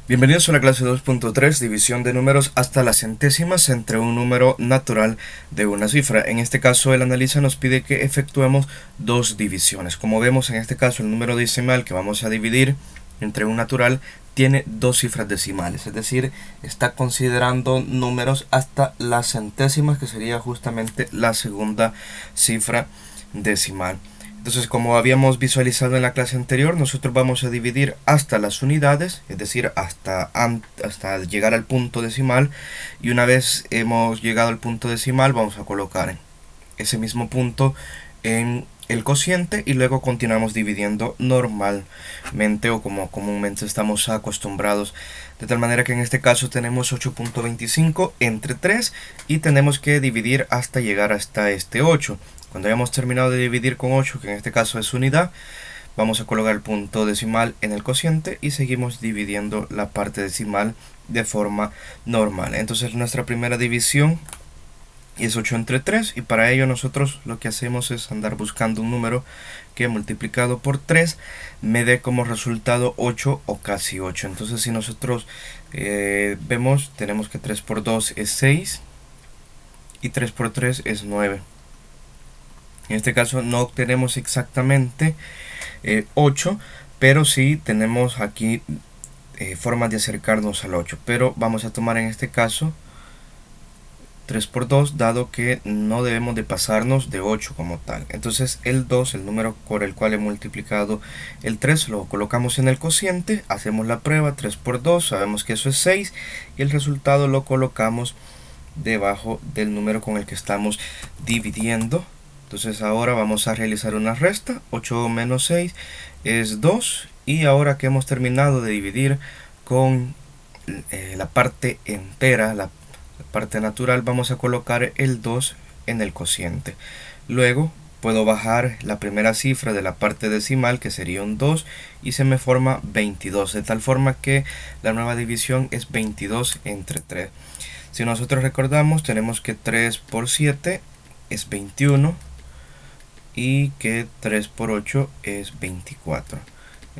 Bienvenidos a la clase 2.3, división de números hasta las centésimas entre un número natural de una cifra. En este caso, el analista nos pide que efectuemos dos divisiones. Como vemos, en este caso, el número decimal que vamos a dividir entre un natural tiene dos cifras decimales, es decir, está considerando números hasta las centésimas, que sería justamente la segunda cifra decimal. Entonces, como habíamos visualizado en la clase anterior, nosotros vamos a dividir hasta las unidades, es decir, hasta llegar al punto decimal, y una vez hemos llegado al punto decimal vamos a colocar ese mismo punto en el cociente y luego continuamos dividiendo normalmente o como comúnmente estamos acostumbrados, de tal manera que en este caso tenemos 8.25 entre 3 y tenemos que dividir hasta llegar hasta este 8. Cuando hayamos terminado de dividir con 8, que en este caso es unidad, vamos a colocar el punto decimal en el cociente y seguimos dividiendo la parte decimal de forma normal. Entonces nuestra primera división es 8 entre 3 y para ello nosotros lo que hacemos es andar buscando un número que multiplicado por 3 me dé como resultado 8 o casi 8. Entonces si nosotros vemos, tenemos que 3 por 2 es 6 y 3 por 3 es 9. En este caso no obtenemos exactamente 8, pero sí tenemos aquí formas de acercarnos al 8. Pero vamos a tomar en este caso 3 por 2, dado que no debemos de pasarnos de 8 como tal. Entonces el 2, el número por el cual he multiplicado el 3, lo colocamos en el cociente, hacemos la prueba, 3 por 2, sabemos que eso es 6, y el resultado lo colocamos debajo del número con el que estamos dividiendo. Entonces ahora vamos a realizar una resta. 8 menos 6 es 2. Y ahora que hemos terminado de dividir con la parte entera, la parte natural, vamos a colocar el 2 en el cociente. Luego puedo bajar la primera cifra de la parte decimal, que sería un 2, y se me forma 22. De tal forma que la nueva división es 22 entre 3. Si nosotros recordamos, tenemos que 3 por 7 es 21. Y que 3 por 8 es 24.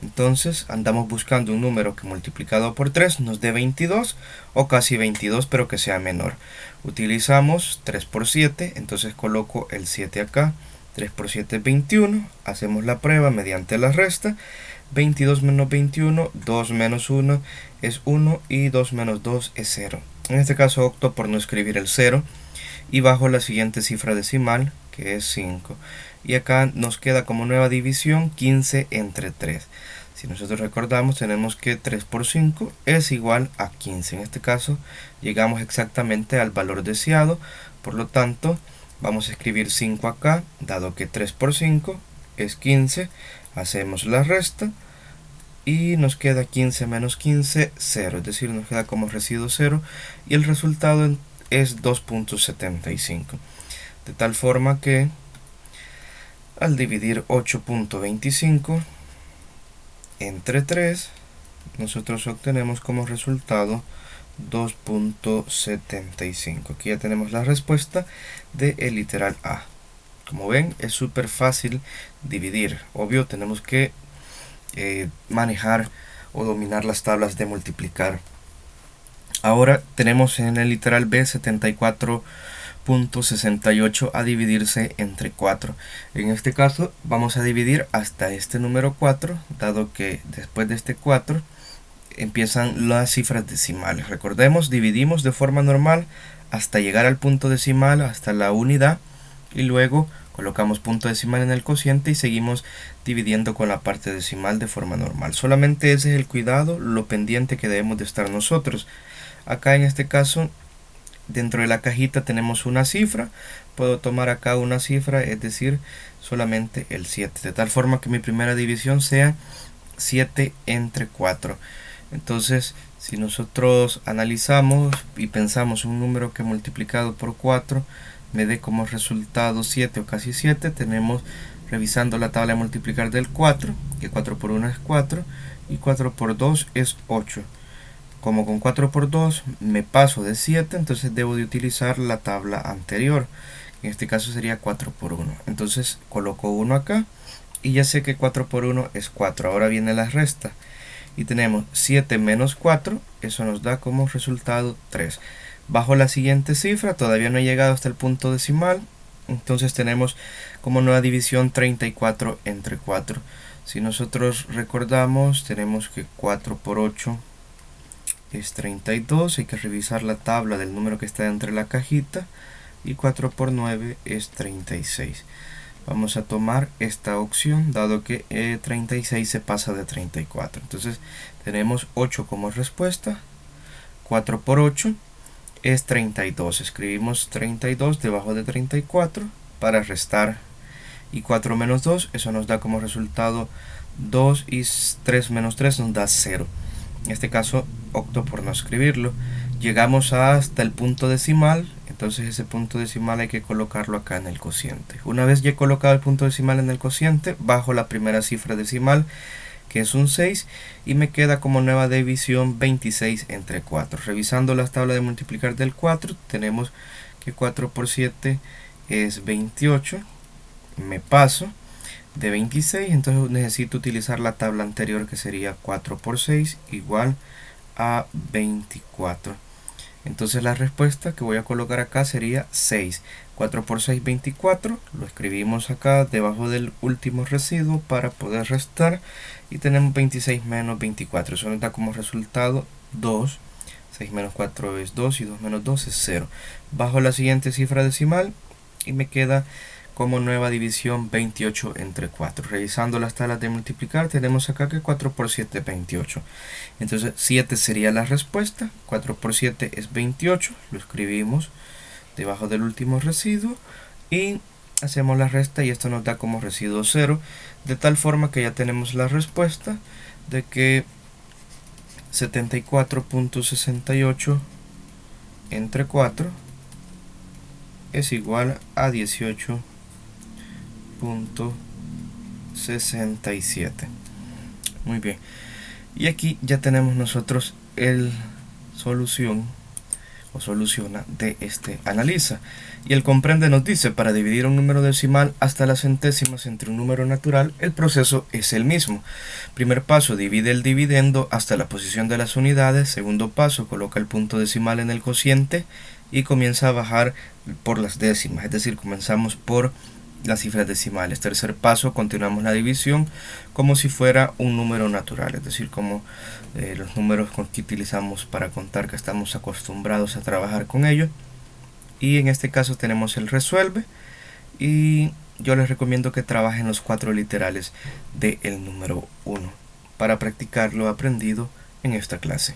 Entonces andamos buscando un número que multiplicado por 3 nos dé 22 o casi 22, pero que sea menor. Utilizamos 3 por 7, entonces coloco el 7 acá. 3 por 7 es 21, hacemos la prueba mediante la resta. 22 menos 21, 2 menos 1 es 1 y 2 menos 2 es 0. En este caso opto por no escribir el 0 y bajo la siguiente cifra decimal, que es 5. Y acá nos queda como nueva división 15 entre 3. Si nosotros recordamos, tenemos que 3 por 5 es igual a 15. En este caso llegamos exactamente al valor deseado, por lo tanto vamos a escribir 5 acá, dado que 3 por 5 es 15, hacemos la resta y nos queda 15 menos 15, 0, es decir, nos queda como residuo 0 y el resultado es 2.75. De tal forma que al dividir 8.25 entre 3, nosotros obtenemos como resultado 2.75. Aquí ya tenemos la respuesta del literal A. Como ven, es súper fácil dividir. Obvio, tenemos que manejar o dominar las tablas de multiplicar. Ahora tenemos en el literal B 74.68 a dividirse entre 4. En este caso vamos a dividir hasta este número 4, dado que después de este 4 empiezan las cifras decimales. Recordemos, dividimos de forma normal hasta llegar al punto decimal, hasta la unidad, y luego colocamos punto decimal en el cociente y seguimos dividiendo con la parte decimal de forma normal. Solamente ese es el cuidado, lo pendiente que debemos de estar nosotros. Acá en este caso, dentro de la cajita tenemos una cifra. Puedo tomar acá una cifra, es decir, solamente el 7. De tal forma que mi primera división sea 7 entre 4. Entonces, si nosotros analizamos y pensamos un número que multiplicado por 4 me dé como resultado 7 o casi 7, tenemos, revisando la tabla de multiplicar del 4, que 4 por 1 es 4 y 4 por 2 es 8. Como con 4 por 2 me paso de 7, entonces debo de utilizar la tabla anterior. En este caso sería 4 por 1. Entonces coloco 1 acá y ya sé que 4 por 1 es 4. Ahora viene la resta. y tenemos 7 menos 4, eso nos da como resultado 3. Bajo la siguiente cifra, todavía no he llegado hasta el punto decimal, entonces tenemos como nueva división 34 entre 4. Si nosotros recordamos, tenemos que 4 por 8 es 32, hay que revisar la tabla del número que está entre la cajita, y 4 por 9 es 36. Vamos a tomar esta opción, dado que 36 se pasa de 34. Entonces tenemos 8 como respuesta. 4 por 8 es 32. Escribimos 32 debajo de 34 para restar. Y 4 menos 2, eso nos da como resultado 2, y 3 menos 3 nos da 0. En este caso opto por no escribirlo. Llegamos hasta el punto decimal, entonces ese punto decimal hay que colocarlo acá en el cociente. Una vez ya he colocado el punto decimal en el cociente, bajo la primera cifra decimal, que es un 6, y me queda como nueva división 26 entre 4. Revisando las tablas de multiplicar del 4, tenemos que 4 por 7 es 28, me paso de 26, entonces necesito utilizar la tabla anterior, que sería 4 por 6 igual a 24. Entonces la respuesta que voy a colocar acá sería 6. 4 por 6, 24. Lo escribimos acá debajo del último residuo para poder restar. Y tenemos 26 menos 24. Eso nos da como resultado 2. 6 menos 4 es 2 y 2 menos 2 es 0. Bajo la siguiente cifra decimal y me queda como nueva división 28 entre 4. Revisando las tablas de multiplicar, tenemos acá que 4 por 7 es 28. Entonces 7 sería la respuesta. 4 por 7 es 28. Lo escribimos debajo del último residuo y hacemos la resta, y esto nos da como residuo 0. De tal forma que ya tenemos la respuesta de que 74.68 entre 4 es igual a 18.67. Muy bien, y aquí ya tenemos nosotros el solución o soluciona de este analiza. Y el comprende nos dice: para dividir un número decimal hasta las centésimas entre un número natural, el proceso es el mismo. Primer paso, divide el dividendo hasta la posición de las unidades. Segundo paso, coloca el punto decimal en el cociente y comienza a bajar por las décimas, es decir, comenzamos por las cifras decimales. Tercer paso, continuamos la división como si fuera un número natural, es decir, como los números que utilizamos para contar, que estamos acostumbrados a trabajar con ellos. Y en este caso tenemos el resuelve, y yo les recomiendo que trabajen los 4 literales del número 1 para practicar lo aprendido en esta clase.